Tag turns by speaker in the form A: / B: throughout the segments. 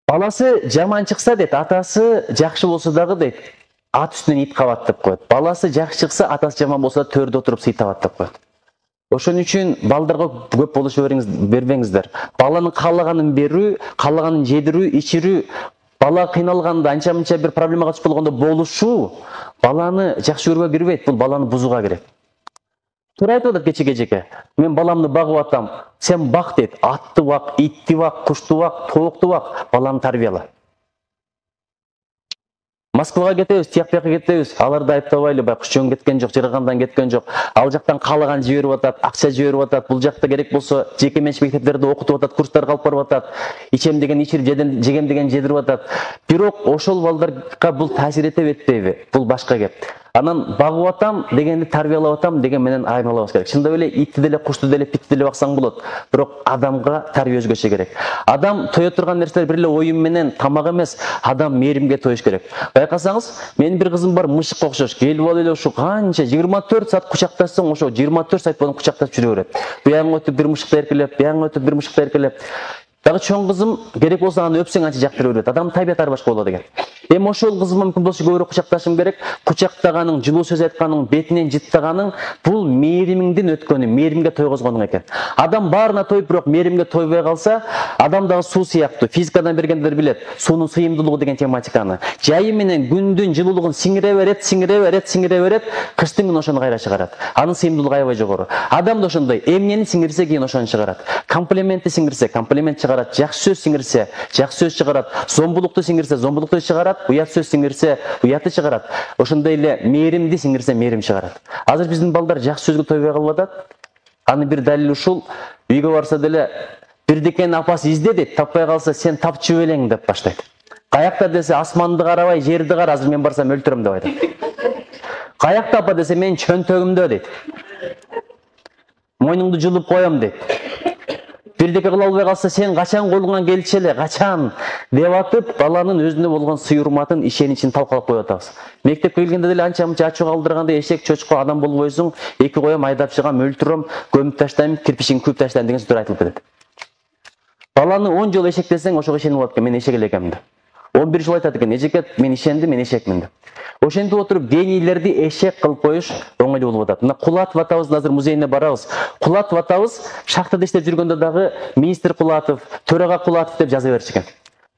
A: Баласы жаман чыкса дейт, атасы жакшы болсо дагы дейт, ат үстүнөн ит кабат деп коет. Баласы жакшы чыкса, атасы жаман болсо төрдө отуруп сыйтабат деп коет. Ошон үчүн балдарга көп болушу бербеңиздер. Баланын каалаганын берүү, каалаганын жедирүү, ичирүү, бала кыйналганда, анча-мынча бир проблемага түшүп болгондо болушуу баланы жакшы көрүүгө кирбейт, бул баланы бузууга кирет. Туура айтып атат кечеке. Мен баламды багып атам. Сен бак дейт. Атты бак, итти бак, кушту бак, тоокту бак, баланы тарбияла. Москвага кетебиз, тияк-бияка кетебиз. Аларды айыптабайлы, байкуш жөн кеткен жок, жыргандан кеткен жок. Ал жактан каалаган жиберип атат, акча жиберип атат. Бул жакта керек болсо жеке менчик мектептерде окутуп атат, курстарга алып барып атат. Ичем деген ичирип, жегем деген жедирип атат. Бирок ошол балдарга бул таасир этеби, этпейби? Бул башка кеп. Анан багып атам дегенди тарбиялап атам деген менен айырмалабыз керек. Чындап эле итти деле, кушту деле, питти деле баксаң болот. Бирок адамга тарбия өзгөчө керек. Адам тое турган нерселер бир эле оюн менен, тамак эмес, адам мээримге тоюш керек. Байкасаңыз, менин бир кызым бар, мышыкка окшош. Келип алып эле ушу канча 24 саат кучакташсаң, ошо 24 саат боюн кучактап жүрө берет. Буягыңа өтүп бир мышыкты эркелеп, буягыңа өтүп бир мышыкты эркелеп. Дагы чоң кызым керек болсо аны өпсөң анча жактырып берет. Адам табиятары башка болот экен. Эми ошол кызым мүмкүн болсо көбүрөөк кучакташым керек. Кучактаганың, жылуу сөз айтканың, бетинен жыттаганың бул мээримиңдин өткөнү, мээримге тойгозгонуң экен. Адам баарына тоюп, бирок мээримге тойбой калса, адам дагы суу сыяктуу. Физикадан бергендер билет. Суунун сыйымдуулугу деген тематиканы. Жайы менен күндүн жылуулугун сиңире берет, кыштын күнү ошону кайра чыгарат. Анын сыйымдуулугу аябай жогору. Адам да ошондой. Эмнени сиңирсе кийин ошону чыгарат. Комплиментти сиңирсе, комплимент чыгарат. Жакшы сөз сиңирсе, жакшы сөз чыгарат. Зомбулукту сиңирсе, зомбулукту чыгарат. Уят сөз сиңирсе, уятты чыгарат. Ошондой эле мээримди сиңирсе, мээрим чыгарат. Азыр биздин балдар жакшы сөзгө тойбой калып атат. Аны бир далили ушул. Үйгө барса деле бирдикени апасы изде дейт, таппай калса сен тапчы белең деп баштайт. Каякта десе асманды карабай, жерди кара, азыр мен барсам өлтүрөм деп айтат. Каякта апа десе мен чөнтөгүмдө дейт. Мойнуңду жулуп коем дейт. Бирдеке кыла албай калса сен качан колуңан келчи эле, качан деп атып, баланын өзүнө болгон сый урматын, ишеничин талкалап коюп атабыз. Мектепке келгенде деле анча-мынча ачуу калтырганда эшек, чочко адам болбойсуң, эки коем айдап чыгам, өлтүрөм, көмүп таштайм, кирпичиңди күйүп таштайм деген сөздөр айтылып кетет. Баланы 10 жыл эшек десең, ошого ишенип алат экен, мен эшек эле экенмин деп. 11 жыл айтат экен, эжеке мен ишендим, мен эшекмин деп. Ошентип отуруп генийлерди эшек кылып коюш оңойлуу болуп атат. Мына Кулатов атабыз азыр музейине барабыз. Кулатов атабыз шахтада иштеп жүргөндө дагы министр Кулатов, төрага Кулатов деп жаза берчү экен.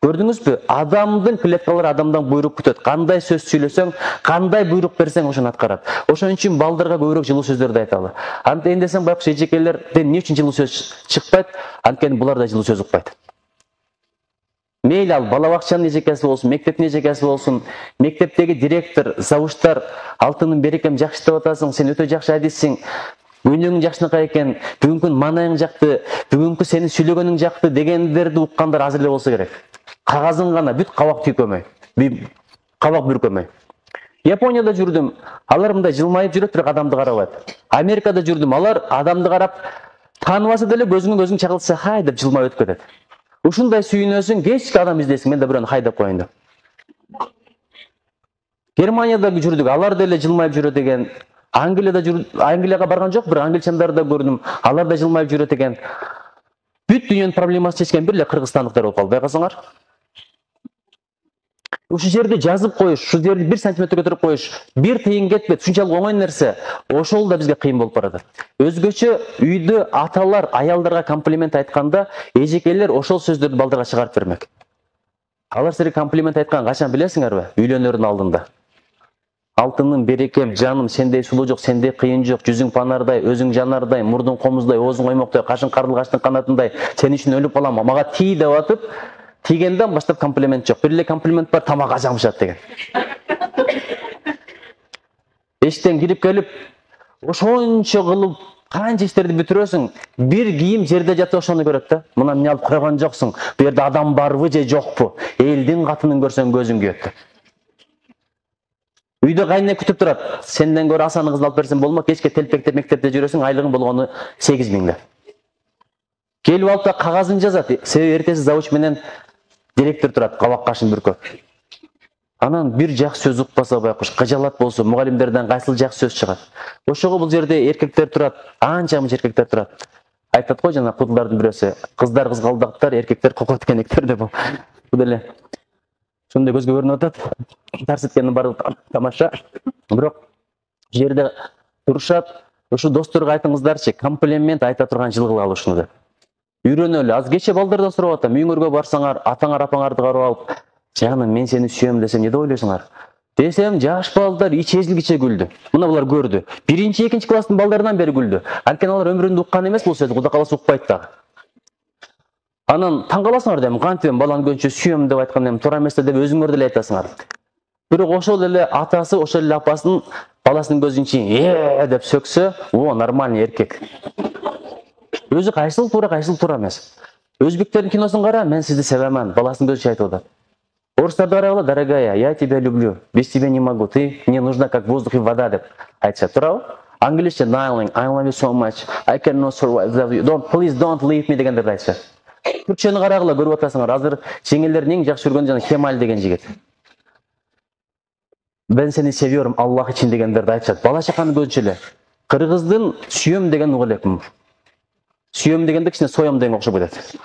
A: Көрдүңүзбү? Адамдын клеткалары адамдан буйрук күтөт. Кандай сөз сүйлөсөң, кандай буйрук берсең ошону аткарат. Ошон үчүн балдарга көбүрөөк жылуу сөздөрдү айталы. Антен десең байкуш эжекелерден эмне үчүн жылуу сөз чыкпайт? Анткени булар да жылуу сөз укпайт. Мейлі ал бала бакчанын эжекеси болсун, мектептин эжекеси болсун, мектептеги директор, завучтар алтынын берекем жакшы деп атасың, сен өтө жакшы адиссиң, өнөгүң жакшынакай экен, бүгүнкү маанайың жакты, бүгүнкү сени сүйлөгөнүң жакты дегендерди уккандар азыр эле болсо керек. Кагазын гана бүт кабак түйкөмөй, кабак бүркөмөй. Японияда жүрдүм, алар мындай жылмайып жүрөт, бирок адамды карабайт. Америкада жүрдүм, алар адамды карап, тааныбаса деле көзүңө көзүң чагылса хай деп жылмайып өтүп кетет. Ушундай сүйүнөсүң, кечки адам издейсиң, мен да бирөөнү хайдап коеюн деп. Германияда жүрдүк, алар деле жылмайып жүрөт экен. Англияга барган жок, бир англичандарды да көрдүм, алар да жылмайып жүрөт экен. Бүт дүйнөнүн проблемасын чечкен бир эле кыргызстандыктар болуп калды, байкасаңар. Ушу жерди жазып коюш, ушу жерди 1 сантиметр көтөрүп коюш, бир тыйын кетпейт, ушунчалык оңой нерсе. Ошол да бизге кыйын болуп барат. Өзгөчө үйдө аталар аялдарга комплимент айтканда, эжекелер ошол сөздөрдү балдарга чыгарып бермек. Алар силерге комплимент айткан качан билесиңерби? Үйлөнөрдүн алдында. Алтыным, берекем, жаным, сендей сулуу жок, сендей кыйын жок, жүзүң панардай, өзүң жанардай, мурдуң комуздай, оозуң оймоктой, кашың карлыгачтын канатындай, сен үчүн өлүп калам, мага тий деп атып, тигенден баштап комплимент жок. Бир эле комплимент бар, тамак ажан бышат деген. Эштен кирип келип, ошончо кылып канча иштерди бүтүрөсүң, бир кийим жерде жатса ошону көрөт да. Мына эмне алып койгон жоксуң? Бу жерде адам барбы же жокпу? Элдин катынын көрсөң көзүң күйөт. Үйдө кайнына күтүп турат. Сенден көрө асаны кызды алып берсем болмо, кечке телпектеп мектепте жүрөсүң, айлыгың болгону 8000 деп. Келип алып да кагазын жазат. Себеби эртеси завуч менен директор турат, кабак кашын бүркөп. Анан бир жакшы сөз укпаса байкуш, кыжалат болсо, мугалимдерден кайсыл жакшы сөз чыгат. Ошого бул жерде эркектер турат, анча-мынча эркектер турат. Айтат го жана кудулардын бирөөсү, кыздар кызгалдактар, эркектер кокотткенектер деп. бул деле ошондой көзгө көрүнүп атат. Тарс эткендин баардыгы тамаша. Бирок жерде турушат. Ушу досторго айтыңыздарчы, комплимент айта турган жылгыла алышны деп. Үйрөнөлү. Az кече балдардан сурап атам. Үйүңөргө барсаңар, атаңар апаңарды карап алып, "Жаным, мен сени сүйөм" десем, эмне деп ойлойсуңар? Десем, жаш балдар ич эзилгиче күлдү. Мына булар көрдү. 1-2 класстын балдарынан бери күлдү. Анткени алар өмүрүндө уккан эмес бул сөздү, Кудай кааласа укпайт дагы. Анан таң каласыңар дейм, кантип баланы көбүнчө сүйөм деп айткан эми туура эмес деп өзүңөр деле айтасыңар. Бирок ошол эле атасы, ошол эле апасынын баласынын көзүн чийин деп сөксө, о, нормальный эркек. Өзү кайсыл туура эмес. Өзбектердин киносун кара, мен сизди sevemem, баласынын көзүн айтып атат. Орустарды карагыла, дорогая, я тебя люблю, без тебя не могу, ты мне нужна как воздух и вода деп айтышат, туурабы? Англисче darling, I love you so much, I cannot survive without you, please don't leave me дегендерди айтышат. Түркчөнү карагыла, көрүп атасыңар, азыр жеңелдердин эң жакшы көргөн жана Кемаль деген жигит. Ben seni seviyorum Allah için дегендерди айтышат. Бала чаканын көзүнчө эле. Кыргыздын сүйөм деген угул экен. Сүйөм дегенде кичине соём деген окшоп кетет.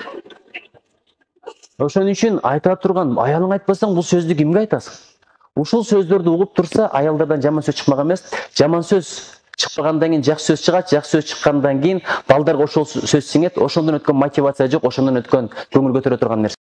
A: Ошон үчүн айта турган, аялың айтпасаң, бул сөздү кимге айтасың? Ушул сөздөрдү угуп турса, аялдардан жаман сөз чыкмак эмес, жаман сөз чыкпагандан кийин жакшы сөз чыгат, жакшы сөз чыккандан кийин балдарга ошол сөз сиңет, ошондон өткөн мотивация жок, ошондон өткөн көңүл көтөрө турган нерсе.